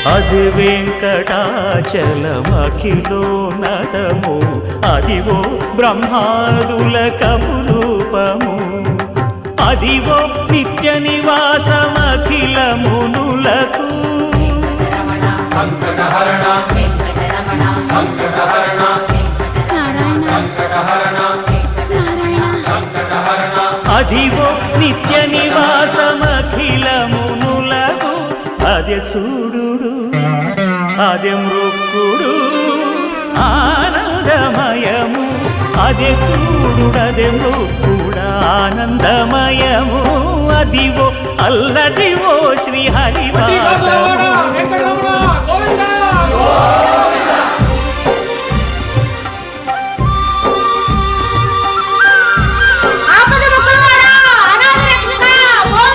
అది వెంకటాచలమఖిలో నటము అదివో బ్రహ్మాదుల కపురూపము అదివో నిత్య నివాసమఖిల మునులకు సంకటహరణ సంకటహరణ సంకటహరణ సంకటహరణ అదివో నిత్య నివాసమఖిల మునులకు అదే చూడు అదే మృక్కుడు ఆనందమయము అదే చూడుడదే మృక్కుడ ఆనందమయము అదివో అల్లదివో శ్రీ హరివాసము